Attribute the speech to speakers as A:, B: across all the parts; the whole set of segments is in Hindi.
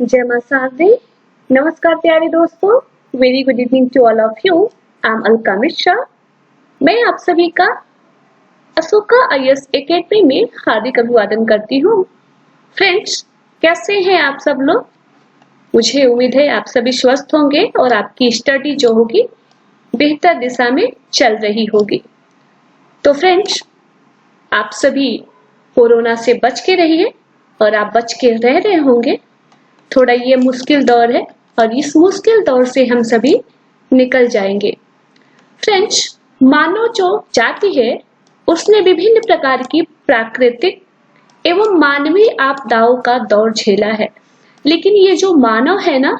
A: जय मां शारदे। नमस्कार प्यारे दोस्तों, very good evening to all of you. I am Alka Mishra. मैं आप सभी का अशोका IAS एकेडमी में हार्दिक अभिवादन करती हूँ। फ्रेंड्स, कैसे हैं आप सब लोग? मुझे उम्मीद है आप सभी स्वस्थ होंगे और आपकी स्टडी जो होगी बेहतर दिशा में चल रही होगी। तो फ्रेंड्स, आप सभी कोरोना से बच के रहिए और आप बच के रह रहे होंगे। थोड़ा ये मुश्किल दौर है और इस मुश्किल दौर से हम सभी निकल जाएंगे। फ्रेंड्स, मानव जो जाति है उसने विभिन्न प्रकार की प्राकृतिक एवं मानवीय आपदाओं का दौर झेला है, लेकिन ये जो मानव है ना,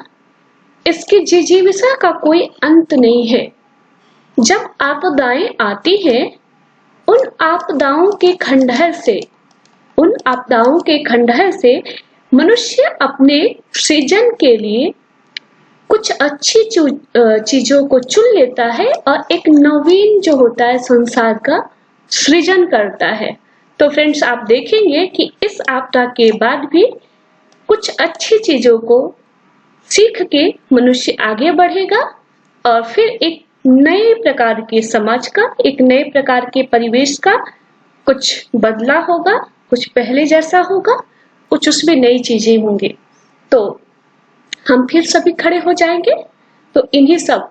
A: इसकी जिजीविका का कोई अंत नहीं है। जब आपदाएं आती हैं, उन आपदाओं के खंडहर से मनुष्य अपने सृजन के लिए कुछ अच्छी चीजों को चुन लेता है और एक नवीन जो होता है संसार का सृजन करता है। तो फ्रेंड्स, आप देखेंगे कि इस आपदा के बाद भी कुछ अच्छी चीजों को सीख के मनुष्य आगे बढ़ेगा और फिर एक नए प्रकार के समाज का, एक नए प्रकार के परिवेश का कुछ बदला होगा, कुछ पहले जैसा होगा, कुछ उसमें नई चीजें होंगी। तो हम फिर सभी खड़े हो जाएंगे। तो इन्हीं सब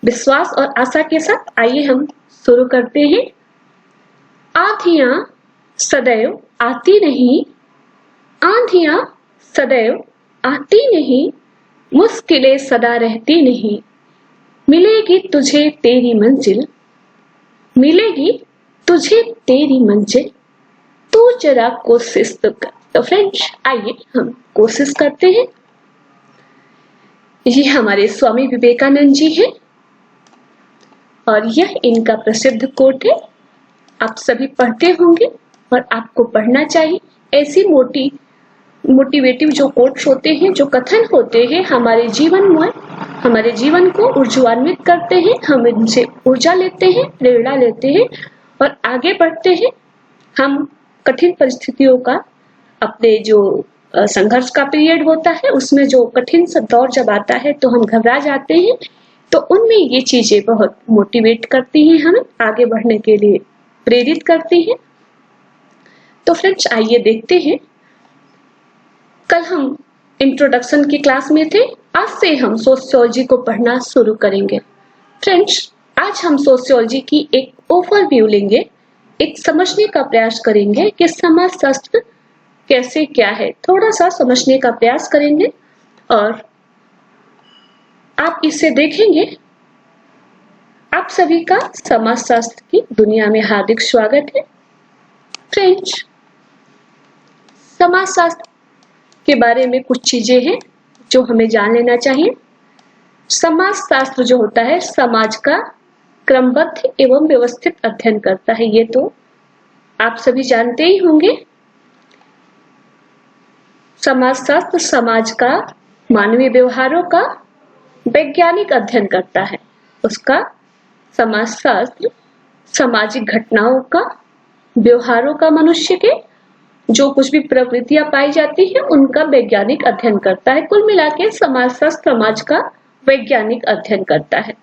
A: विश्वास और आशा के साथ आइए हम शुरू करते हैं। आंधियां सदैव आती नहीं, आंधियां सदैव आती नहीं, मुश्किलें सदा रहती नहीं, मिलेगी तुझे तेरी मंजिल, मिलेगी तुझे तेरी मंजिल, तू जरा कोशिश तो कर। तो फ्रेंड्स, आइए हम कोशिश करते हैं। ये हमारे स्वामी विवेकानंद जी हैं और यह इनका प्रसिद्ध कोट है। आप सभी पढ़ते होंगे और आपको पढ़ना चाहिए। ऐसी मोटिवेटिव जो कोट्स होते हैं, जो कथन होते हैं, हमारे जीवन में हमारे जीवन को ऊर्जान्वित करते हैं। हम इनसे ऊर्जा लेते हैं, प्रेरणा लेते हैं और आगे बढ़ते हैं। हम कठिन परिस्थितियों का, अपने जो संघर्ष का पीरियड होता है उसमें जो कठिन सा दौर जब आता है तो हम घबरा जाते हैं। तो उनमें ये चीजें बहुत मोटिवेट करती हैं, हमें आगे बढ़ने के लिए प्रेरित करती हैं। तो फ्रेंड्स, आइए देखते हैं। कल हम इंट्रोडक्शन की क्लास में थे, आज से हम सोशियोलॉजी को पढ़ना शुरू करेंगे। फ्रेंड्स, आज हम सोशियोलॉजी की एक ओवरव्यू लेंगे, एक समझने का प्रयास करेंगे कि समाजशास्त्र कैसे क्या है, थोड़ा सा समझने का प्रयास करेंगे और आप इसे देखेंगे। आप सभी का समाजशास्त्र की दुनिया में हार्दिक स्वागत है। फ्रेंड्स, समाजशास्त्र के बारे में कुछ चीजें हैं जो हमें जान लेना चाहिए। समाजशास्त्र जो होता है समाज का क्रमबद्ध एवं व्यवस्थित अध्ययन करता है। ये तो आप सभी जानते ही होंगे। समाजशास्त्र समाज का, मानवीय व्यवहारों का वैज्ञानिक अध्ययन करता है। उसका समाजशास्त्र सामाजिक घटनाओं का, व्यवहारों का, मनुष्य के जो कुछ भी प्रवृत्तियां पाई जाती है उनका वैज्ञानिक अध्ययन करता है। कुल मिला के समाजशास्त्र समाज का वैज्ञानिक अध्ययन करता है।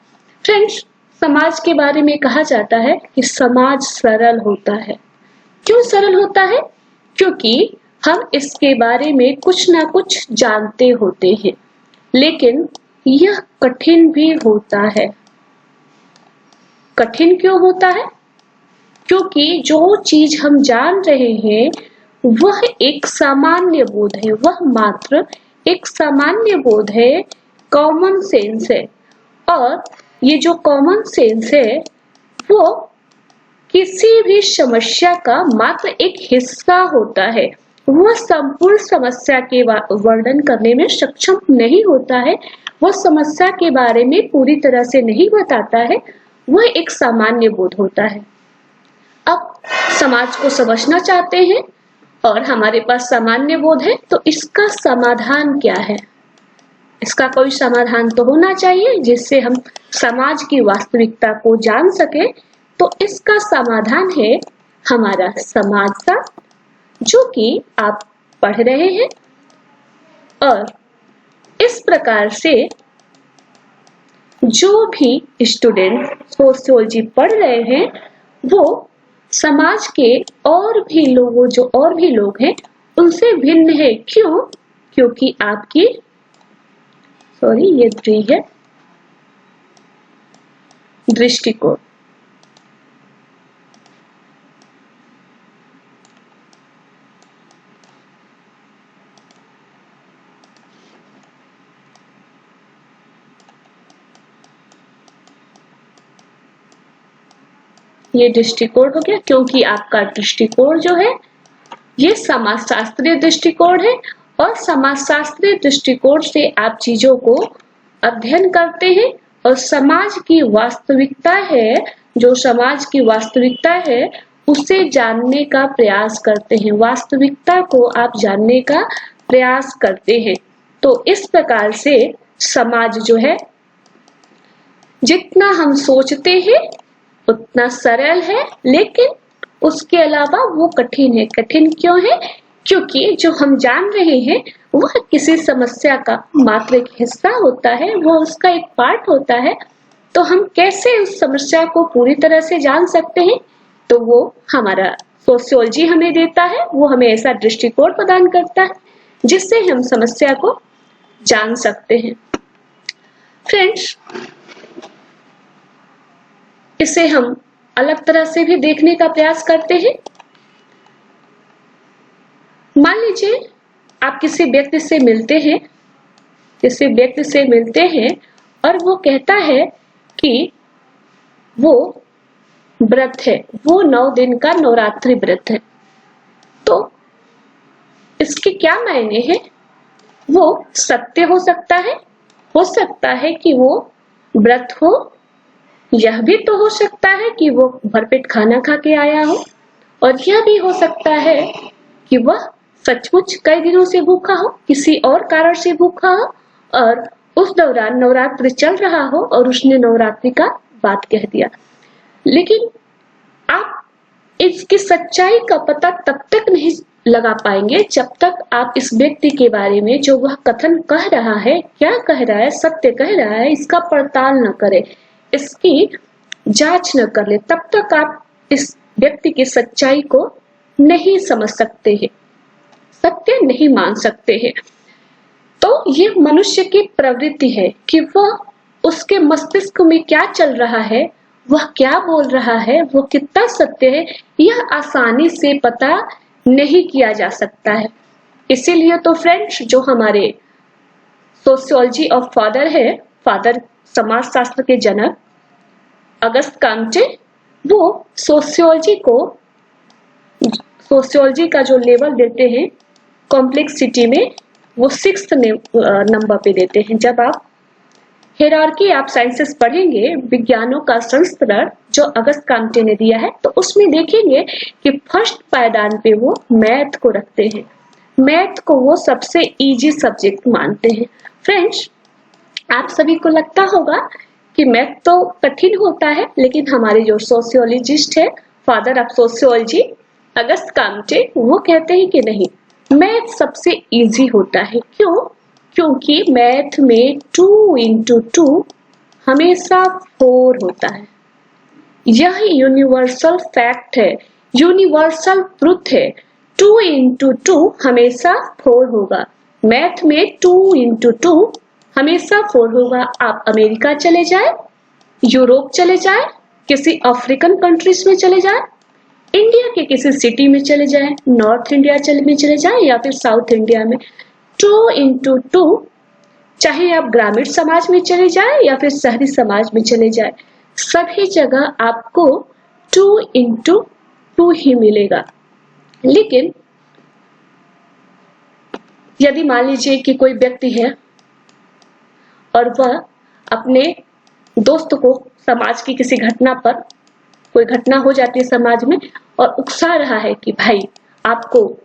A: फ्रेंड्स, समाज के बारे में कहा जाता है कि समाज सरल होता है। क्यों सरल होता है? क्योंकि हम इसके बारे में कुछ ना कुछ जानते होते हैं, लेकिन यह कठिन भी होता है। कठिन क्यों होता है? क्योंकि जो चीज हम जान रहे हैं वह एक सामान्य बोध है, वह मात्र एक सामान्य बोध है, कॉमन सेंस है। और ये जो कॉमन सेंस है वो किसी भी समस्या का मात्र एक हिस्सा होता है। वह संपूर्ण समस्या के वर्णन करने में सक्षम नहीं होता है, वह समस्या के बारे में पूरी तरह से नहीं बताता है, वह एक सामान्य बोध होता है। अब समाज को समझना चाहते हैं और हमारे पास सामान्य बोध है, तो इसका समाधान क्या है? इसका कोई समाधान तो होना चाहिए जिससे हम समाज की वास्तविकता को जान सके। तो इसका समाधान है हमारा समाजशास्त्र, जो कि आप पढ़ रहे हैं। और इस प्रकार से जो भी स्टूडेंट सोशियोलॉजी पढ़ रहे हैं वो समाज के और भी लोग हैं उनसे भिन्न है। क्यों? क्योंकि आपकी ये है दृष्टिकोण। ये दृष्टिकोण हो गया, क्योंकि आपका दृष्टिकोण जो है ये समाजशास्त्रीय दृष्टिकोण है और समाजशास्त्रीय दृष्टिकोण से आप चीजों को अध्ययन करते हैं और समाज की वास्तविकता है, जो समाज की वास्तविकता है उसे जानने का प्रयास करते हैं, वास्तविकता को आप जानने का प्रयास करते हैं। तो इस प्रकार से समाज जो है जितना हम सोचते हैं उतना सरल है, लेकिन उसके अलावा वो कठिन है। कठिन क्यों है? क्योंकि जो हम जान रहे हैं वह किसी समस्या का मात्र एक हिस्सा होता है, वो उसका एक पार्ट होता है। तो हम कैसे उस समस्या को पूरी तरह से जान सकते हैं? तो वो हमारा सोशियोलॉजी हमें देता है, वो हमें ऐसा दृष्टिकोण प्रदान करता है जिससे हम समस्या को जान सकते हैं। फ्रेंड्स, इसे हम अलग तरह से भी देखने का प्रयास करते हैं। मान लीजिए आप किसी व्यक्ति से मिलते हैं और वो कहता है कि वो व्रत है, वो 9 दिन का नवरात्रि व्रत है। तो इसके क्या मायने हैं? वो सत्य हो सकता है कि वो व्रत हो, यह भी तो हो सकता है कि वो भरपेट खाना खा के आया हो, और यह भी हो सकता है कि वह सचमुच कई दिनों से भूखा हो, किसी और कारण से भूखा हो और उस दौरान नवरात्रि चल रहा हो और उसने नवरात्रि का बात कह दिया। लेकिन आप इसकी सच्चाई का पता तब तक नहीं लगा पाएंगे जब तक आप इस व्यक्ति के बारे में जो वह कथन कह रहा है, क्या कह रहा है, सत्य कह रहा है, इसका पड़ताल न करें, इसकी जांच न कर ले, तब तक आप इस व्यक्ति की सच्चाई को नहीं समझ सकते हैं, सत्य नहीं मान सकते हैं। तो ये मनुष्य की प्रवृत्ति है कि वह उसके मस्तिष्क में क्या चल रहा है, वह क्या बोल रहा है, वो कितना सत्य है, यह आसानी से पता नहीं किया जा सकता है। इसीलिए तो फ्रेंड्स, जो हमारे सोशियोलॉजी ऑफ फादर है, फादर समाजशास्त्र के जनक अगस्त काम्टे, वो सोशियोलॉजी का जो लेवल देते हैं कॉम्प्लेक्सिटी में, वो 6th नंबर पे देते हैं। जब आप हायरार्की आप साइंसेस पढ़ेंगे, विज्ञानों का संस्करण जो अगस्त काम्टे ने दिया है, तो उसमें देखेंगे कि फर्स्ट पायदान पे वो मैथ को रखते हैं। मैथ को वो सबसे इजी सब्जेक्ट मानते हैं। फ्रेंड्स, आप सभी को लगता होगा कि मैथ तो कठिन होता है, लेकिन हमारे जो सोशियोलॉजिस्ट है, father of sociology Auguste Comte, वो कहते हैं कि नहीं, मैथ सबसे इजी होता है। क्यों? क्योंकि मैथ में 2 into 2 हमेशा 4 होता है। यह यूनिवर्सल फैक्ट है, यूनिवर्सल ट्रुथ है। 2 into 2 हमेशा 4 होगा। मैथ में 2 into 2 हमेशा 4 होगा। आप अमेरिका चले जाए, यूरोप चले जाए, किसी अफ्रीकन कंट्रीज में चले जाए, इंडिया के किसी सिटी में चले जाए, नॉर्थ इंडिया में चले जाए या फिर साउथ इंडिया में, 2 into 2, चाहे आप ग्रामीण समाज में चले जाए या फिर शहरी समाज में चले जाए, सभी जगह आपको 2 into 2 ही मिलेगा। लेकिन यदि मान लीजिए कि कोई व्यक्ति है और वह अपने दोस्त को समाज की किसी घटना पर, कोई घटना हो जाती है समाज में, और उकसा रहा है कि भाई आपको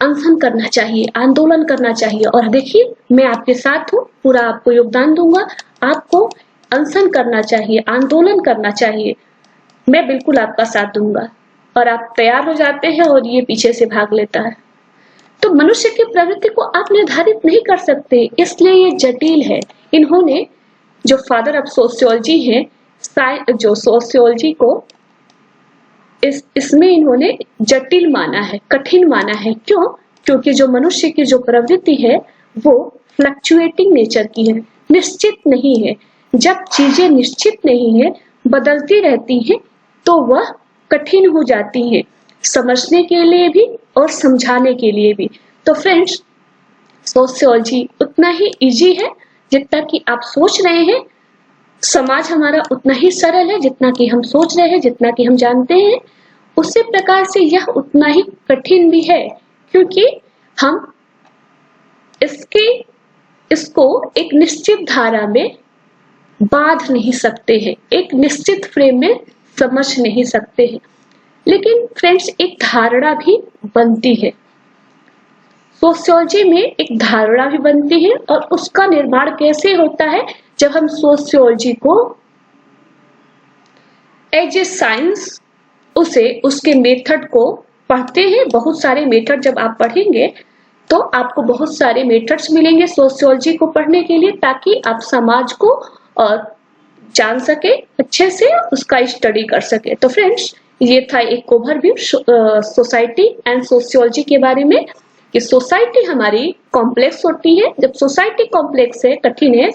A: अनशन करना चाहिए, आंदोलन करना चाहिए, और देखिए मैं आपके साथ हूँ, पूरा आपको योगदान दूंगा, आपको अनशन करना चाहिए, आंदोलन करना चाहिए, मैं बिल्कुल आपका साथ दूंगा। और आप तैयार हो जाते हैं और ये पीछे से भाग लेता है। तो मनुष्य की प्रवृत्ति को आप निर्धारित नहीं कर सकते, इसलिए ये जटिल है। इन्होंने जो फादर ऑफ सोशियोलॉजी है, जो सोशियोलॉजी को इसमें इन्होंने जटिल माना है, कठिन माना है। क्यों? क्योंकि जो मनुष्य की जो प्रवृत्ति है वो फ्लक्चुएटिंग नेचर की है, निश्चित नहीं है। जब चीजें निश्चित नहीं है, बदलती रहती हैं, तो वह कठिन हो जाती है समझने के लिए भी और समझाने के लिए भी। तो फ्रेंड्स, सोशियोलॉजी उतना ही इजी है जितना कि आप सोच रहे हैं। समाज हमारा उतना ही सरल है जितना कि हम सोच रहे हैं, जितना कि हम जानते हैं। उसी प्रकार से यह उतना ही कठिन भी है, क्योंकि हम इसको एक निश्चित धारा में बांध नहीं सकते हैं, एक निश्चित फ्रेम में समझ नहीं सकते हैं। लेकिन फ्रेंड्स, एक धारणा भी बनती है, सोशियोलॉजी में एक धारणा भी बनती है। और उसका निर्माण कैसे होता है? जब हम सोशियोलॉजी को एज ए साइंस उसके मेथड को पढ़ते हैं। बहुत सारे मेथड जब आप पढ़ेंगे तो आपको बहुत सारे मेथड्स मिलेंगे सोशियोलॉजी को पढ़ने के लिए, ताकि आप समाज को और जान सके, अच्छे से उसका स्टडी कर सके। तो फ्रेंड्स, ये था एक ओवरव्यू सोसाइटी एंड सोशियोलॉजी के बारे में, कि सोसाइटी हमारी कॉम्प्लेक्स होती है। जब सोसाइटी कॉम्प्लेक्स है, कठिन है,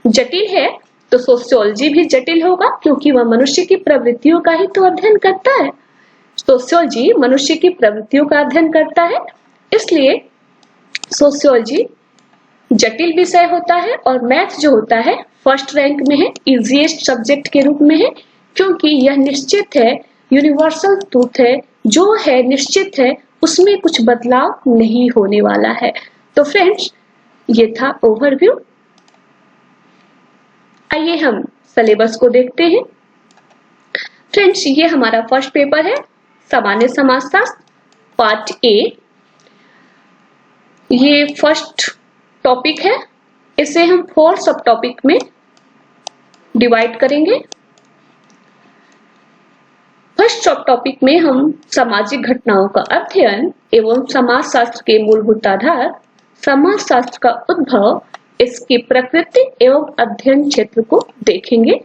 A: जटिल है, तो सोशियोलॉजी भी जटिल होगा, क्योंकि वह मनुष्य की प्रवृत्तियों का ही तो अध्ययन करता है। सोशियोलॉजी मनुष्य की प्रवृत्तियों का अध्ययन करता है, इसलिए सोशियोलॉजी जटिल विषय होता है। और मैथ जो होता है फर्स्ट रैंक में है, इजीएस्ट सब्जेक्ट के रूप में है, क्योंकि यह निश्चित है, यूनिवर्सल ट्रूथ है, जो है निश्चित है, उसमें कुछ बदलाव नहीं होने वाला है। तो फ्रेंड्स, ये था ओवरव्यू। आइए हम सिलेबस को देखते हैं। फ्रेंड्स, ये हमारा फर्स्ट पेपर है, सामान्य समाजशास्त्र पार्ट ए। ये फर्स्ट टॉपिक है, इसे हम 4 सब टॉपिक में डिवाइड करेंगे। फर्स्ट सब टॉपिक में हम सामाजिक घटनाओं का अध्ययन एवं समाजशास्त्र के मूलभूत आधार, समाजशास्त्र का उद्भव, इसकी प्रकृति एवं अध्ययन क्षेत्र को देखेंगे।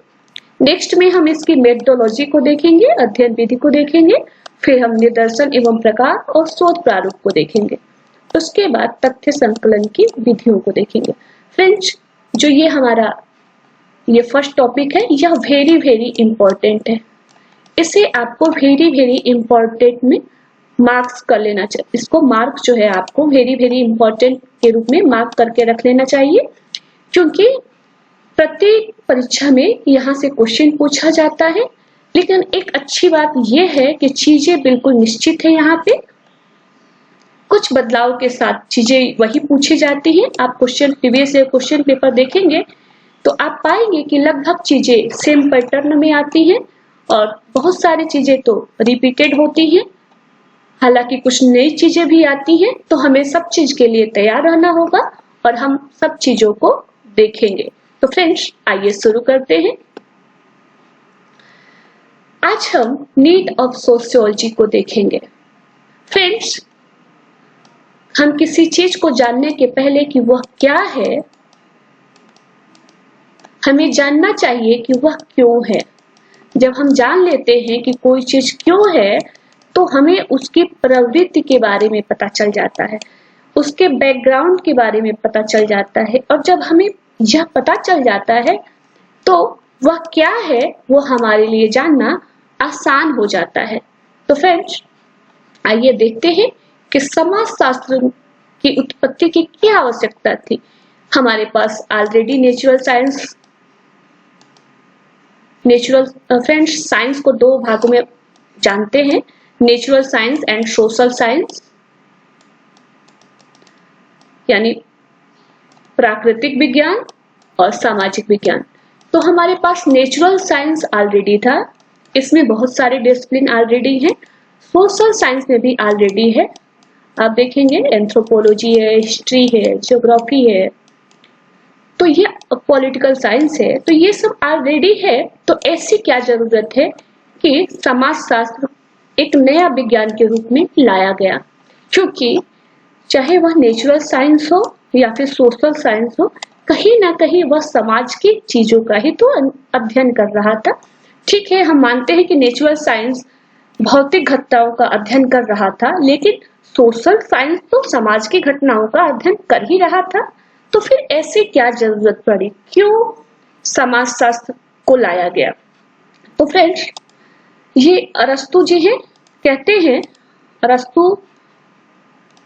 A: नेक्स्ट में हम इसकी मेथोडोलॉजी को देखेंगे, अध्ययन विधि को देखेंगे। फिर हम निदर्शन एवं प्रकार और शोध प्रारूप को देखेंगे। उसके बाद तथ्य संकलन की विधियों को देखेंगे। फ्रेंड्स, जो ये हमारा ये फर्स्ट टॉपिक है, यह वेरी वेरी इंपॉर्टेंट है। इसे आपको वेरी वेरी इंपॉर्टेंट में मार्क्स कर लेना चाहिए। इसको मार्क जो है आपको वेरी वेरी इंपॉर्टेंट के रूप में मार्क करके रख लेना चाहिए, क्योंकि प्रत्येक परीक्षा में यहाँ से क्वेश्चन पूछा जाता है। लेकिन एक अच्छी बात यह है कि चीजें बिल्कुल निश्चित है, यहाँ पे कुछ बदलाव के साथ चीजें वही पूछी जाती हैं। आप प्रीवियस क्वेश्चन पेपर देखेंगे तो आप पाएंगे कि लगभग चीजें सेम पैटर्न में आती हैं और बहुत सारी चीजें तो रिपीटेड होती हैं। हालांकि कुछ नई चीजें भी आती हैं, तो हमें सब चीज के लिए तैयार रहना होगा और हम सब चीजों को देखेंगे। तो फ्रेंड्स, आइए शुरू करते हैं। आज हम नीड ऑफ सोशियोलॉजी को देखेंगे। फ्रेंड्स, हम किसी चीज को जानने के पहले कि वह क्या है, हमें जानना चाहिए कि वह क्यों है। जब हम जान लेते हैं कि कोई चीज क्यों है, तो हमें उसकी प्रवृत्ति के बारे में पता चल जाता है, उसके बैकग्राउंड के बारे में पता चल जाता है। और जब हमें यह पता चल जाता है, तो वह क्या है वो हमारे लिए जानना आसान हो जाता है। तो फ्रेंड्स, आइए देखते हैं कि समाजशास्त्र की उत्पत्ति की क्या आवश्यकता थी। हमारे पास ऑलरेडी फ्रेंड्स, साइंस को 2 भागों में जानते हैं, natural science and social science, यानी प्राकृतिक विज्ञान और सामाजिक विज्ञान। तो हमारे पास नेचुरल साइंस ऑलरेडी था, इसमें बहुत सारे डिसिप्लिन ऑलरेडी हैं। सोशल साइंस में भी ऑलरेडी है, आप देखेंगे एंथ्रोपोलॉजी है, हिस्ट्री है, ज्योग्राफी है, तो ये पॉलिटिकल साइंस है, तो ये सब ऑलरेडी है। तो ऐसी क्या जरूरत है कि समाजशास्त्र एक नया विज्ञान के रूप में लाया गया, क्योंकि चाहे वह नेचुरल साइंस हो या फिर सोशल साइंस हो, कहीं ना कहीं वह समाज की चीजों का ही तो अध्ययन कर रहा था। ठीक है, हम मानते हैं कि नेचुरल साइंस भौतिक घटनाओं का अध्ययन कर रहा था, लेकिन सोशल साइंस तो समाज की घटनाओं का अध्ययन कर ही रहा था। तो फिर ऐसे क्या जरूरत पड़ी, क्यों समाजशास्त्र को लाया गया? तो फ्रेंड्स, ये अरस्तु जी हैं, कहते हैं अरस्तु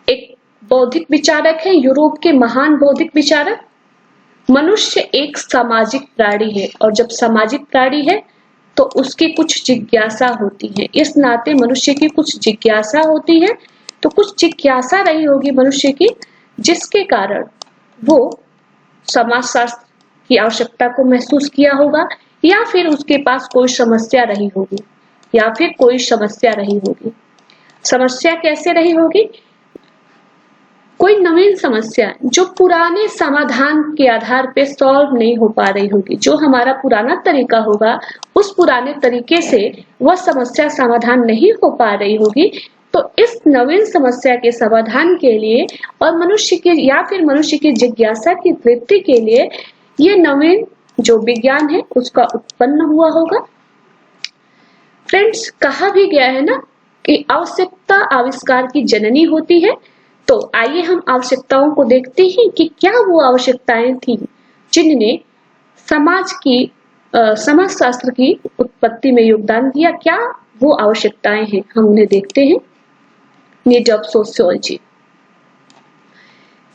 A: एक बौद्धिक विचारक है, यूरोप के महान बौद्धिक विचारक। मनुष्य एक सामाजिक प्राणी है, और जब सामाजिक प्राणी है तो उसकी कुछ जिज्ञासा होती है। इस नाते मनुष्य की कुछ जिज्ञासा होती है, तो कुछ जिज्ञासा रही होगी मनुष्य की, जिसके कारण वो समाजशास्त्र की आवश्यकता को महसूस किया होगा, या फिर उसके पास कोई समस्या रही होगी, या फिर कोई समस्या रही होगी। समस्या कैसे रही होगी? कोई नवीन समस्या जो पुराने समाधान के आधार पे सॉल्व नहीं हो पा रही होगी। जो हमारा पुराना तरीका होगा, उस पुराने तरीके से वह समस्या समाधान नहीं हो पा रही होगी। तो इस नवीन समस्या के समाधान के लिए और मनुष्य के या फिर मनुष्य की जिज्ञासा की तृप्ति के लिए ये नवीन जो विज्ञान है उसका उत्पन्न हुआ होगा। फ्रेंड्स, कहा भी गया है ना कि आवश्यकता आविष्कार की जननी होती है। तो आइए हम आवश्यकताओं को देखते हैं कि क्या वो आवश्यकताएं थी जिनने समाजशास्त्र की उत्पत्ति में योगदान दिया। क्या वो आवश्यकताएं हैं, हम उन्हें देखते हैं। Need of sociology,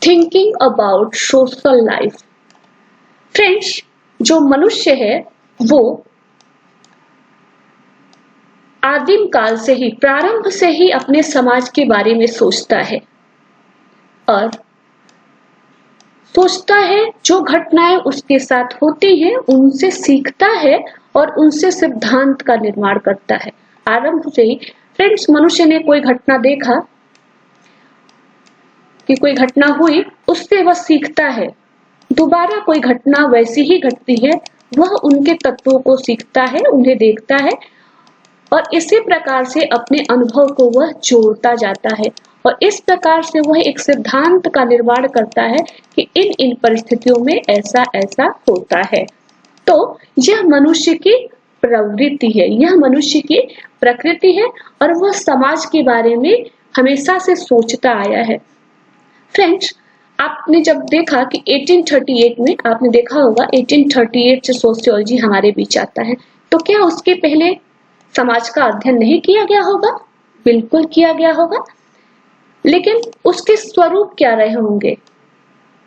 A: thinking about social life. Friends, जो मनुष्य है वो आदिम काल से ही, प्रारंभ से ही अपने समाज के बारे में सोचता है, और सोचता है जो घटनाएं उसके साथ होती हैं उनसे सीखता है और उनसे सिद्धांत का निर्माण करता है। आरंभ से ही फ्रेंड्स, मनुष्य ने कोई घटना देखा कि कोई घटना हुई, उससे वह सीखता है। दोबारा कोई घटना वैसी ही घटती है, वह उनके तत्वों को सीखता है, उन्हें देखता है, और इसी प्रकार से अपने अनुभव को वह जोड़ता जाता है, और इस प्रकार से वह एक सिद्धांत का निर्माण करता है कि इन इन परिस्थितियों में ऐसा ऐसा होता है। तो यह मनुष्य की प्रवृत्ति है, यह मनुष्य की प्रकृति है, और वह समाज के बारे में हमेशा से सोचता आया है। फ्रेंड्स, आपने जब देखा कि 1838 में, आपने देखा होगा 1838 से सोशियोलॉजी हमारे बीच आता है, तो क्या उसके पहले समाज का अध्ययन नहीं किया गया होगा? बिल्कुल किया गया होगा, लेकिन उसके स्वरूप क्या रहे होंगे,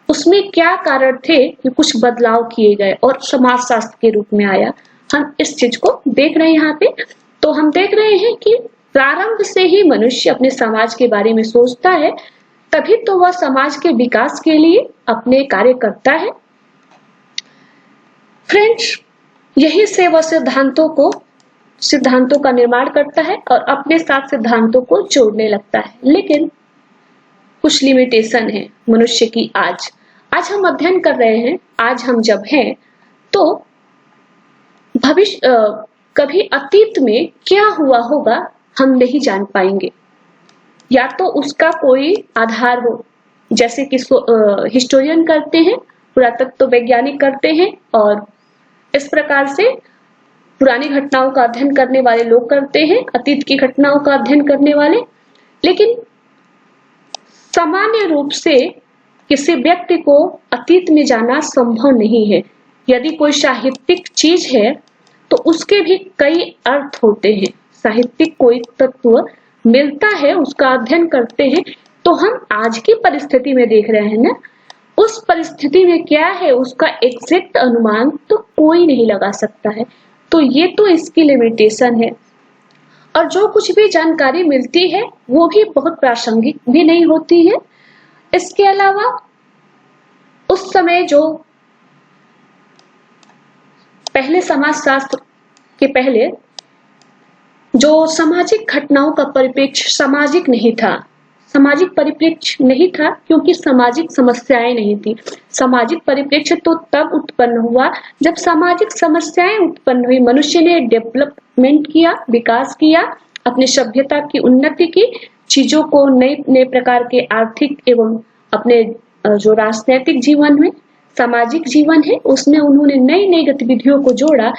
A: उसमें क्या कारण थे कि कुछ बदलाव किए गए और समाजशास्त्र के रूप में आया। हम इस चीज को देख रहे हैं यहाँ पे। तो हम देख रहे हैं कि प्रारंभ से ही मनुष्य अपने समाज के बारे में सोचता है, तभी तो वह समाज के विकास के लिए अपने कार्य करता है। फ्रेंड्स, यही से वह सिद्धांतों का निर्माण करता है और अपने साथ सिद्धांतों को जोड़ने लगता है। लेकिन कुछ लिमिटेशन है मनुष्य की। आज हम अध्ययन कर रहे हैं, आज हम जब हैं, तो भविष्य कभी अतीत में क्या हुआ होगा हम नहीं जान पाएंगे, या तो उसका कोई आधार हो, जैसे कि हिस्टोरियन करते हैं, पुरातत्व वैज्ञानिक करते हैं, और इस प्रकार से पुरानी घटनाओं का अध्ययन करने वाले लोग करते हैं, अतीत की घटनाओं का अध्ययन करने वाले। लेकिन सामान्य रूप से किसी व्यक्ति को अतीत में जाना संभव नहीं है। यदि कोई साहित्यिक चीज है तो उसके भी कई अर्थ होते हैं। साहित्यिक कोई तत्व मिलता है, उसका अध्ययन करते हैं, तो हम आज की परिस्थिति में देख रहे हैं ना, उस परिस्थिति में क्या है उसका एग्जैक्ट अनुमान तो कोई नहीं लगा सकता है। तो ये तो इसकी लिमिटेशन है, और जो कुछ भी जानकारी मिलती है वो भी बहुत प्रासंगिक भी नहीं होती है। इसके अलावा उस समय जो पहले समाजशास्त्र के पहले जो सामाजिक घटनाओं का परिप्रेक्ष्य सामाजिक नहीं था, सामाजिक परिप्रेक्ष्य नहीं था, क्योंकि सामाजिक समस्याएं नहीं थी। सामाजिक परिप्रेक्ष्य तो तब उत्पन्न हुआ जब सामाजिक समस्याएं उत्पन्न हुई। मनुष्य ने डेवलपमेंट किया, विकास किया, अपनी सभ्यता की उन्नति की, चीजों को नए नए प्रकार के आर्थिक एवं अपने जो राजनीतिक जीवन में सामाजिक जीवन है उसमें उन्होंने नई नई गतिविधियों को जोड़ा,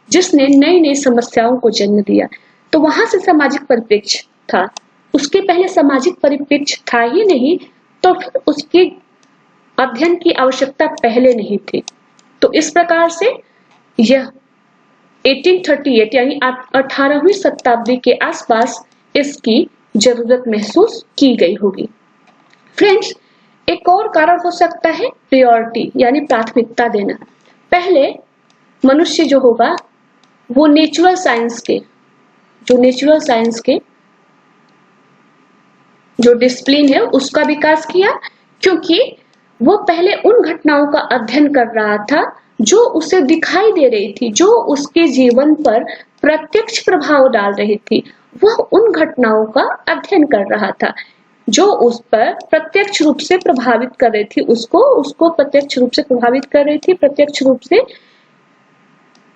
A: जिसने नई नई समस्याओं को जन्म दिया। तो वहां से सामाजिक परिप्रेक्ष्य था, उसके पहले सामाजिक परिप्रेक्ष्य था ही नहीं, तो फिर उसके अध्ययन की आवश्यकता पहले नहीं थी। तो इस प्रकार से यह 1838 यानी 18वीं शताब्दी के आसपास इसकी जरूरत महसूस की गई होगी। फ्रेंड्स, एक और कारण हो सकता है प्रायोरिटी यानी प्राथमिकता देना। पहले मनुष्य जो होगा वो नेचुरल साइंस के जो डिसिप्लिन है उसका विकास किया, क्योंकि वो पहले उन घटनाओं का अध्ययन कर रहा था जो उसे दिखाई दे रही थी, जो उसके जीवन पर प्रत्यक्ष प्रभाव डाल रही थी। वह उन घटनाओं का अध्ययन कर रहा था जो उस पर प्रत्यक्ष रूप से प्रभावित कर रही थी, उसको प्रत्यक्ष रूप से प्रभावित कर रही थी, प्रत्यक्ष रूप से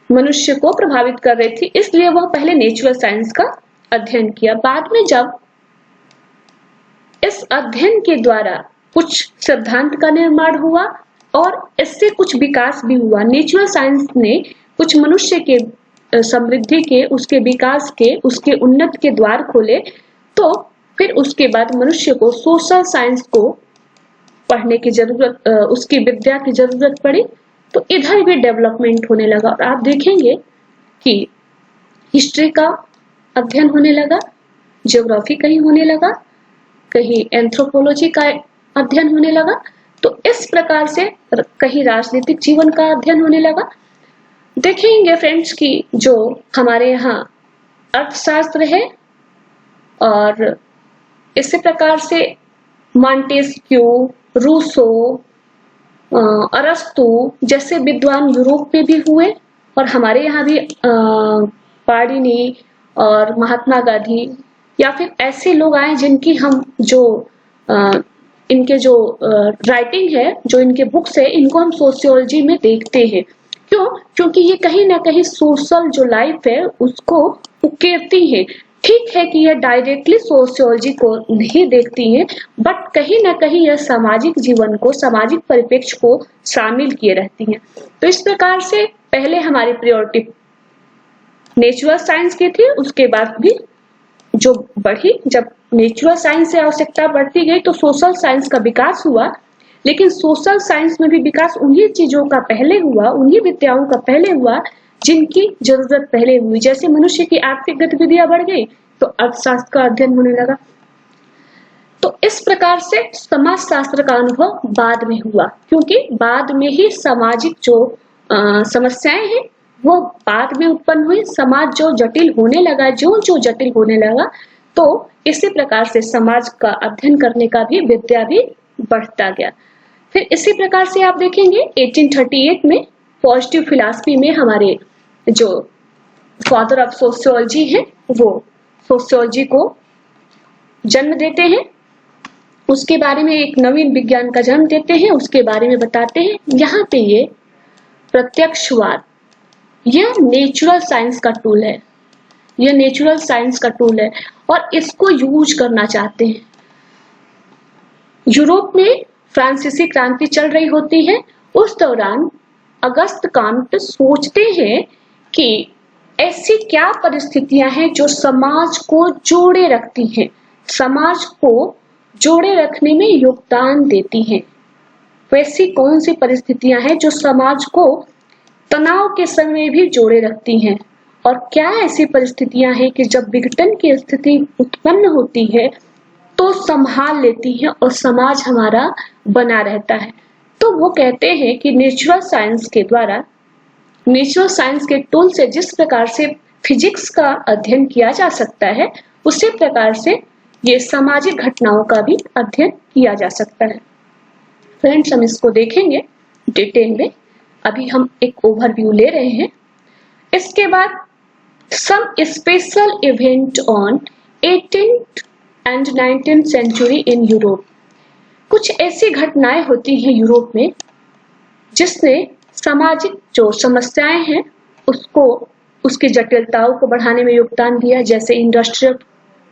A: मनुष्य को प्रभावित कर रही थी। इसलिए वह पहले नेचुरल साइंस का अध्ययन किया। बाद में जब इस अध्ययन के द्वारा कुछ सिद्धांत का निर्माण हुआ और इससे कुछ विकास भी हुआ, नेचुरल साइंस ने कुछ मनुष्य के समृद्धि के, उसके विकास के, उसके उन्नत के द्वार खोले, तो फिर उसके बाद मनुष्य को सोशल साइंस को पढ़ने की जरूरत, उसकी विद्या की जरूरत पड़ी। तो इधर भी डेवलपमेंट होने लगा और आप देखेंगे कि हिस्ट्री का अध्ययन होने लगा, ज्योग्राफी कहीं होने लगा, कहीं एंथ्रोपोलॉजी का अध्ययन होने लगा। तो इस प्रकार से कहीं राजनीतिक जीवन का अध्ययन होने लगा। देखेंगे फ्रेंड्स कि जो हमारे यहाँ अर्थशास्त्र है और इसी प्रकार से मॉन्टेस्क्यू, रूसो, अरस्तु जैसे विद्वान यूरोप में भी हुए और हमारे यहाँ भी पाणिनि और महात्मा गांधी या फिर ऐसे लोग आए जिनकी हम जो इनके जो राइटिंग है, जो इनके बुक्स है, इनको हम सोशियोलॉजी में देखते हैं। क्यों? क्योंकि ये कहीं ना कहीं सोशल जो लाइफ है उसको उकेरती है। ठीक है कि यह डायरेक्टली सोशियोलॉजी को नहीं देखती है, बट कहीं ना कहीं यह सामाजिक जीवन को, सामाजिक परिप्रेक्ष्य को शामिल किए रहती है। तो इस प्रकार से पहले हमारी प्रायोरिटी नेचुरल साइंस की थी, उसके बाद भी जो बढ़ी, जब नेचुरल साइंस से आवश्यकता बढ़ती गई तो सोशल साइंस का विकास हुआ। लेकिन सोशल साइंस में भी विकास उन्हीं चीजों का पहले हुआ, उन्हीं विद्याओं का पहले हुआ जिनकी जरूरत पहले हुई। जैसे मनुष्य की आर्थिक गतिविधियां बढ़ गई तो अर्थशास्त्र का अध्ययन होने लगा। तो इस प्रकार से समाजशास्त्र का अनुभव बाद में हुआ, क्योंकि बाद में ही सामाजिक जो समस्याएं हैं वो बाद में उत्पन्न हुई। समाज जो जटिल होने लगा, जो जटिल होने लगा, तो इसी प्रकार से समाज का अध्ययन करने का भी विद्या भी बढ़ता गया। फिर इसी प्रकार से आप देखेंगे 1838 में पॉजिटिव फिलॉसफी में हमारे जो फादर ऑफ सोशियोलॉजी है वो सोशियोलॉजी को जन्म देते हैं, उसके बारे में एक नवीन विज्ञान का जन्म देते हैं, उसके बारे में बताते हैं। यहाँ पे ये प्रत्यक्षवाद, यह नेचुरल साइंस का टूल है, यह नेचुरल साइंस का टूल है और इसको यूज करना चाहते हैं। यूरोप में फ्रांसीसी क्रांति चल रही होती है, उस दौरान अगस्त कांट सोचते हैं कि ऐसी क्या परिस्थितियां हैं जो समाज को जोड़े रखती हैं, समाज को जोड़े रखने में योगदान देती हैं। वैसी कौन सी परिस्थितियां हैं जो समाज को तनाव के समय भी जोड़े रखती हैं, और क्या ऐसी परिस्थितियां हैं कि जब विघटन की स्थिति उत्पन्न होती है तो संभाल लेती है और समाज हमारा बना रहता है। तो वो कहते हैं कि नेचुरल साइंस के द्वारा, नेचुरल साइंस के टूल से जिस प्रकार से फिजिक्स का अध्ययन किया जा सकता है, उसी प्रकार से ये सामाजिक घटनाओं का भी अध्ययन किया जा सकता है। फ्रेंड्स, हम इसको देखेंगे डिटेल में, अभी हम एक ओवरव्यू ले रहे हैं। इसके बाद some special event on 18th and 19th century in Europe. कुछ ऐसी घटनाएं होती हैं यूरोप में जिसने सामाजिक जो समस्याएं हैं उसको, उसकी जटिलताओं को बढ़ाने में योगदान दिया। जैसे इंडस्ट्रियल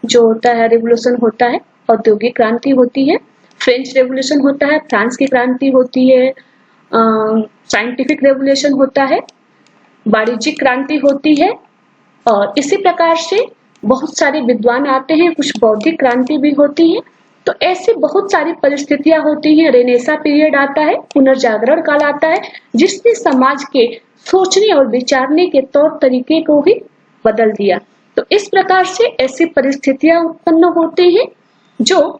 A: जो होता है रेवोल्यूशन होता है, औद्योगिक क्रांति होती है, फ्रेंच रेवोल्यूशन होता है, फ्रांस की क्रांति होती है, साइंटिफिक रेवोल्यूशन होता है, वाणिज्यिक क्रांति होती है, और इसी प्रकार से बहुत सारे विद्वान आते हैं, कुछ बौद्धिक क्रांति भी होती है। तो ऐसी बहुत सारी परिस्थितियां होती हैं। रेनेसा पीरियड आता है, पुनर्जागरण काल आता है, जिसने समाज के सोचने और विचारने के तौर तरीके को ही बदल दिया। तो इस प्रकार से ऐसी परिस्थितियां उत्पन्न होती हैं जो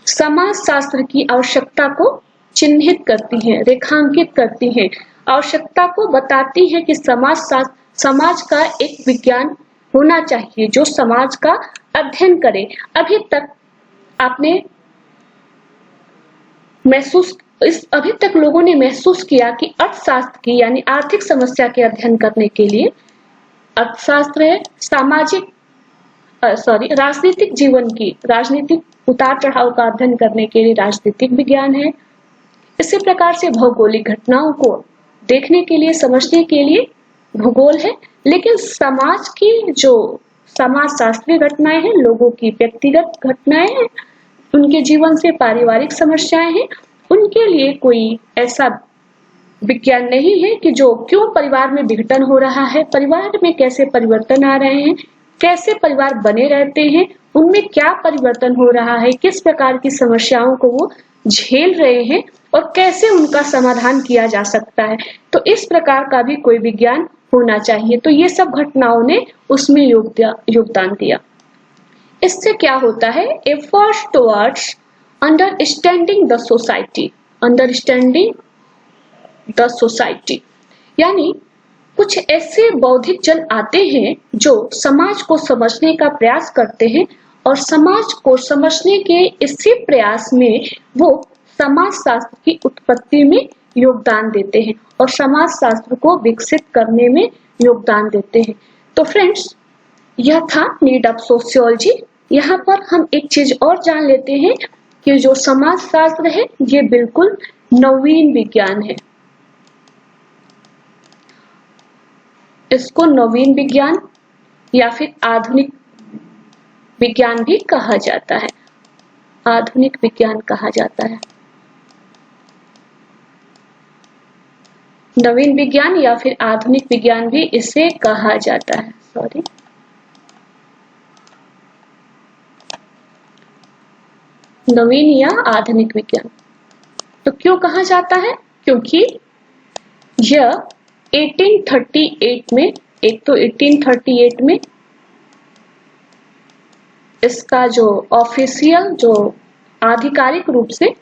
A: समाज शास्त्र की आवश्यकता को चिन्हित करती हैं, रेखांकित करती हैं, आवश्यकता को बताती है कि समाज का एक विज्ञान होना चाहिए जो समाज का अध्ययन करे। अभी तक लोगों ने महसूस किया कि अर्थशास्त्र की यानी आर्थिक समस्या के अध्ययन करने के लिए अर्थशास्त्र है, राजनीतिक उतार चढ़ाव का अध्ययन करने के लिए राजनीतिक विज्ञान है। इसी प्रकार से भौगोलिक घटनाओं को देखने के लिए, समझने के लिए भूगोल है। लेकिन समाज की जो समाज शास्त्रीय घटनाएं हैं, लोगों की व्यक्तिगत घटनाएं हैं, उनके जीवन से पारिवारिक समस्याएं हैं, उनके लिए कोई ऐसा विज्ञान नहीं है कि जो क्यों परिवार में विघटन हो रहा है, परिवार में कैसे परिवर्तन आ रहे हैं, कैसे परिवार बने रहते हैं, उनमें क्या परिवर्तन हो रहा है, किस प्रकार की समस्याओं को वो झेल रहे हैं और कैसे उनका समाधान किया जा सकता है। तो इस प्रकार का भी कोई विज्ञान होना चाहिए। तो ये सब घटनाओं ने उसमें योगदान दिया। इससे क्या होता है, efforts towards understanding the society, यानी कुछ ऐसे बौद्धिक जन आते हैं जो समाज को समझने का प्रयास करते हैं और समाज को समझने के इसी प्रयास में वो समाज शास्त्र की उत्पत्ति में योगदान देते हैं और समाज शास्त्र को विकसित करने में योगदान देते हैं। तो फ्रेंड्स, यह था नीड ऑफ सोशियोलॉजी। यहाँ पर हम एक चीज और जान लेते हैं कि जो समाज शास्त्र है ये बिल्कुल नवीन विज्ञान है। इसको नवीन विज्ञान या फिर आधुनिक विज्ञान भी कहा जाता है। आधुनिक विज्ञान कहा जाता है, नवीन विज्ञान या फिर आधुनिक विज्ञान भी इसे कहा जाता है। नवीन या आधुनिक विज्ञान। तो क्यों कहा जाता है? क्योंकि यह 1838 में, एक तो 1838 में इसका जो ऑफिशियल, जो आधिकारिक रूप से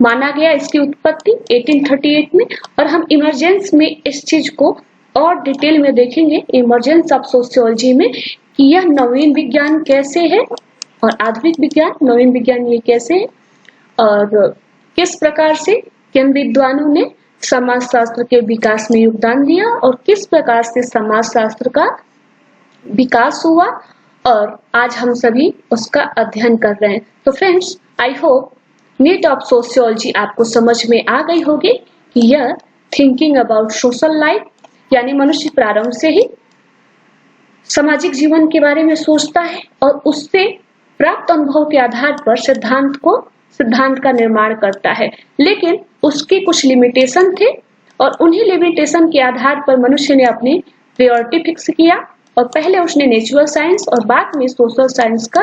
A: माना गया, इसकी उत्पत्ति 1838 में। और हम इमरजेंस में इस चीज को और डिटेल में देखेंगे, इमरजेंस ऑफ सोशियोलॉजी में, कि यह नवीन विज्ञान कैसे है और आधुनिक विज्ञान, नवीन विज्ञान ये कैसे है और किस प्रकार से किन विद्वानों ने समाज शास्त्र के विकास में योगदान दिया और किस प्रकार से समाज शास्त्र का विकास हुआ और आज हम सभी उसका अध्ययन कर रहे हैं। तो friends, I hope need of sociology आपको समझ में आ गई होगी कि यह थिंकिंग अबाउट सोशल लाइफ, यानी मनुष्य प्रारंभ से ही सामाजिक जीवन के बारे में सोचता है और उससे प्राप्त अनुभव के आधार पर सिद्धांत का निर्माण करता है। लेकिन उसके कुछ लिमिटेशन थे और उन्हीं लिमिटेशन के आधार पर मनुष्य ने अपनी प्रायोरिटी फिक्स किया और पहले उसने नेचुरल साइंस और बाद में सोशल साइंस का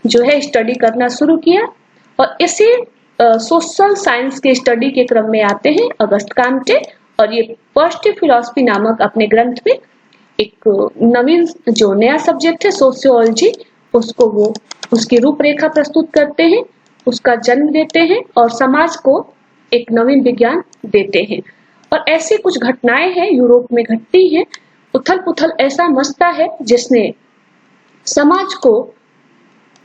A: जो है स्टडी करना शुरू किया। और इसी सोशल साइंस के स्टडी के क्रम में आते हैं अगस्त काम्टे, और ये पॉजिटिव फिलॉसफी नामक अपने ग्रंथ में एक नवीन जो नया सब्जेक्ट है सोशियोलॉजी, उसको वो उसकी रूपरेखा प्रस्तुत करते हैं, उसका जन्म देते हैं और समाज को एक नवीन विज्ञान देते हैं। और ऐसी कुछ घटनाएं हैं यूरोप में घटती हैं, उथल पुथल ऐसा मचता है जिसने समाज को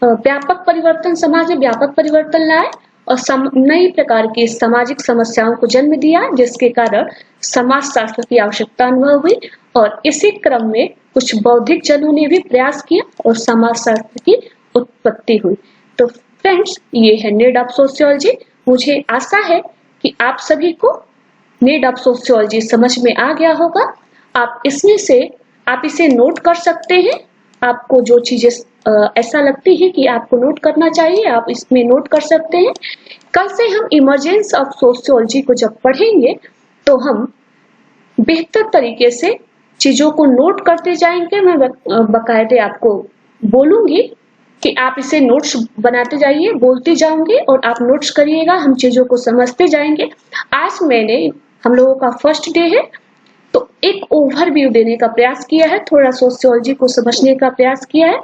A: समाज में व्यापक परिवर्तन लाए और नई प्रकार की सामाजिक समस्याओं को जन्म दिया, जिसके कारण समाज शास्त्र की आवश्यकता अनुभव हुई। और इसी क्रम में कुछ बौद्धिक जनों ने भी प्रयास किया और समाज शास्त्र की उत्पत्ति हुई। तो फ्रेंड्स, ये है नीड ऑफ सोशियोलॉजी। मुझे आशा है कि आप सभी को नीड ऑफ सोशियोलॉजी समझ में आ गया होगा। आप इसे नोट कर सकते हैं आपको जो चीजें ऐसा लगती है कि आपको नोट करना चाहिए, आप इसमें नोट कर सकते हैं। कल से हम इमर्जेंस ऑफ सोशियोलॉजी को जब पढ़ेंगे तो हम बेहतर तरीके से चीजों को नोट करते जाएंगे। मैं बकायदे आपको बोलूंगी कि आप इसे नोट्स बनाते जाइए, बोलते जाओगे और आप नोट्स करिएगा, हम चीजों को समझते जाएंगे। आज हम लोगों का फर्स्ट डे है, तो एक ओवरव्यू देने का प्रयास किया है, थोड़ा सोशियोलॉजी को समझने का प्रयास किया है।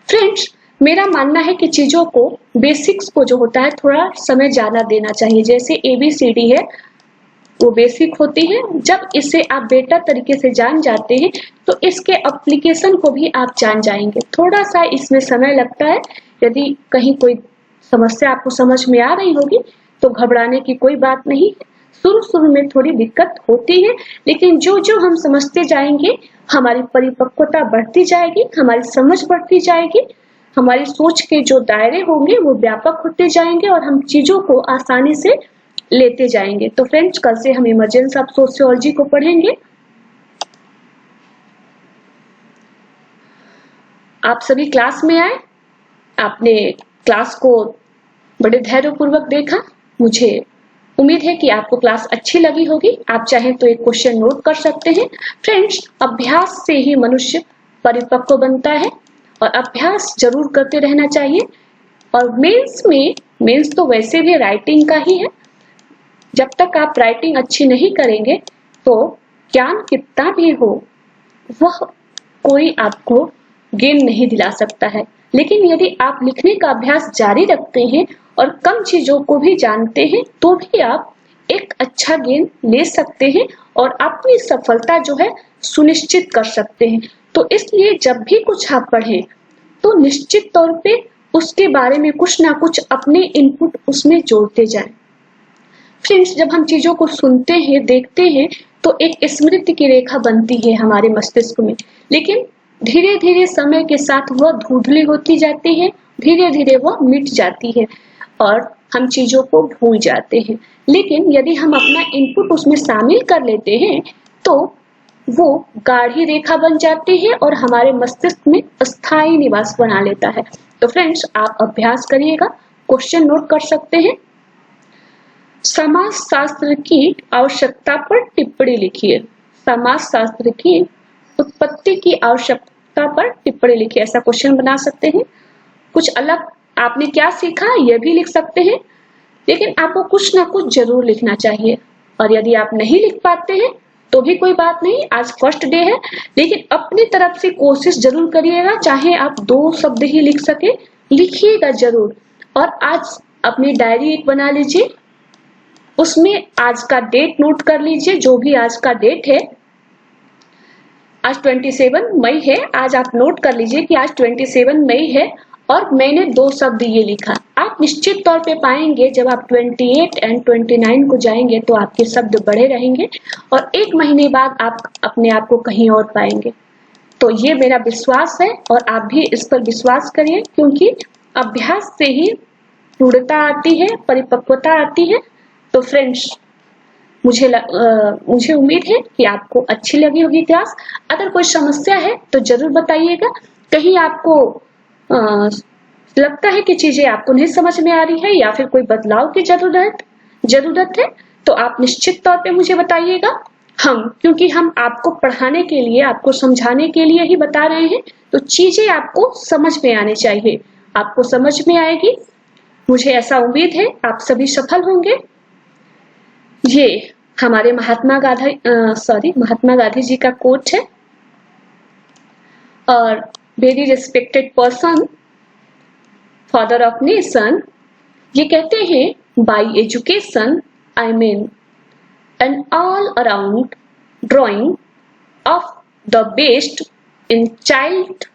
A: फ्रेंड्स, मेरा मानना है कि चीजों को, बेसिक्स को जो होता है थोड़ा समय ज्यादा देना चाहिए। जैसे ABCD है, वो बेसिक होती है। जब इसे आप बेटर तरीके से जान जाते हैं तो इसके एप्लीकेशन को भी आप जान जाएंगे। थोड़ा सा इसमें समय लगता है। यदि कहीं कोई समस्या आपको समझ में आ रही होगी तो घबराने की कोई बात नहीं है। शुरू में थोड़ी दिक्कत होती है, लेकिन जो जो हम समझते जाएंगे हमारी परिपक्वता बढ़ती जाएगी, हमारी समझ बढ़ती जाएगी, हमारी सोच के जो दायरे होंगे वो व्यापक होते जाएंगे और हम चीजों को आसानी से लेते जाएंगे। तो फ्रेंड्स, कल से हम इमर्जेंस ऑफ सोशियोलॉजी को पढ़ेंगे। आप सभी क्लास में आए, आपने क्लास को बड़े धैर्यपूर्वक देखा। मुझे उम्मीद है कि आपको क्लास अच्छी लगी होगी। आप चाहें तो एक क्वेश्चन नोट कर सकते हैं। फ्रेंड्स, अभ्यास से ही मनुष्य परिपक्व बनता है और अभ्यास जरूर करते रहना चाहिए। और मेंस तो वैसे भी राइटिंग का ही है। जब तक आप राइटिंग अच्छी नहीं करेंगे तो ज्ञान कितना भी हो वह कोई आपको गेन नहीं दिला सकता है। लेकिन यदि आप लिखने का अभ्यास जारी रखते हैं और कम चीजों को भी जानते हैं तो भी आप एक अच्छा गेन ले सकते हैं और अपनी सफलता जो है सुनिश्चित कर सकते हैं। तो इसलिए जब भी कुछ आप पढ़ें तो निश्चित तौर पे उसके बारे में कुछ ना कुछ अपने इनपुट उसमें जोड़ते जाएं। फ्रेंड्स, जब हम चीजों को सुनते हैं, देखते हैं तो एक स्मृति की रेखा बनती है हमारे मस्तिष्क में, लेकिन धीरे धीरे समय के साथ वह धुंधली होती जाती है, धीरे धीरे वह मिट जाती है और हम चीजों को भूल जाते हैं। लेकिन यदि हम अपना इनपुट उसमें शामिल कर लेते हैं तो वो गाढ़ी रेखा बन जाती है और हमारे मस्तिष्क में स्थायी निवास बना लेता है। तो फ्रेंड्स, आप अभ्यास करिएगा, क्वेश्चन नोट कर सकते हैं। समाज शास्त्र की आवश्यकता पर टिप्पणी लिखिए। समाज शास्त्र की उत्पत्ति की आवश्यकता पर टिप्पणी लिखिए, ऐसा क्वेश्चन बना सकते हैं। कुछ अलग आपने क्या सीखा यह भी लिख सकते हैं, लेकिन आपको कुछ ना कुछ जरूर लिखना चाहिए। और यदि आप नहीं लिख पाते हैं तो भी कोई बात नहीं, आज फर्स्ट डे है, लेकिन अपनी तरफ से कोशिश जरूर करिएगा। चाहे आप 2 शब्द ही लिख सके, लिखिएगा जरूर। और आज अपनी डायरी एक बना लीजिए, उसमें आज का डेट नोट कर लीजिए। जो भी आज का डेट है, आज 27 मई है, आज आप नोट कर लीजिए कि आज 27 मई है और मैंने 2 शब्द ये लिखा। आप निश्चित तौर पे पाएंगे जब आप 28 और 29 को जाएंगे तो आपके शब्द बढ़े रहेंगे और 1 महीने बाद आप अपने आप को कहीं और पाएंगे। तो ये मेरा विश्वास है और आप भी इस पर विश्वास करिए, क्योंकि अभ्यास से ही दृढ़ता आती है, परिपक्वता आती है। तो फ्रेंड्स, मुझे उम्मीद है कि आपको अच्छी लगी होगी क्लास। अगर कोई समस्या है तो जरूर बताइएगा। कहीं आपको लगता है कि चीजें आपको नहीं समझ में आ रही है या फिर कोई बदलाव की जरूरत है तो आप निश्चित तौर पे मुझे बताइएगा। क्योंकि हम आपको पढ़ाने के लिए, आपको समझाने के लिए ही बता रहे हैं, तो चीजें आपको समझ में आनी चाहिए। आपको समझ में आएगी, मुझे ऐसा उम्मीद है। आप सभी सफल होंगे। ये हमारे महात्मा गांधी जी का कोट है और very respected person, father of nation, ये कहते हैं, by education I mean an all around drawing of the best in child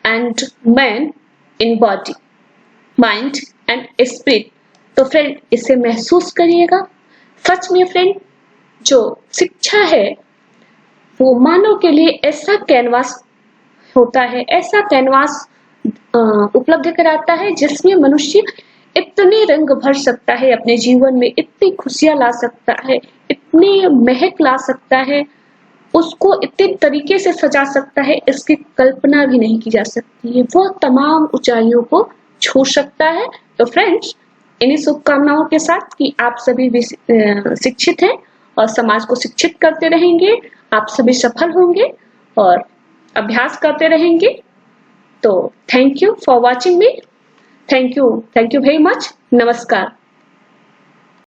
A: and man in body, mind and spirit. तो फ्रेंड, इसे महसूस करिएगा। सच में फ्रेंड, जो शिक्षा है वो मानव के लिए ऐसा कैनवास होता है, ऐसा कैनवास उपलब्ध कराता है जिसमें मनुष्य इतने रंग भर सकता है अपने जीवन में, इतनी खुशियां ला सकता है, इतनी महक ला सकता है, उसको इतने तरीके से सजा सकता है, इसकी कल्पना भी नहीं की जा सकती है। वह तमाम ऊंचाइयों को छू सकता है। तो फ्रेंड्स, इन्हीं शुभकामनाओं के साथ कि आप सभी भी शिक्षित हैं और समाज को शिक्षित करते रहेंगे, आप सभी सफल होंगे और अभ्यास करते रहेंगे। तो thank you for watching me. Thank you very much. नमस्कार।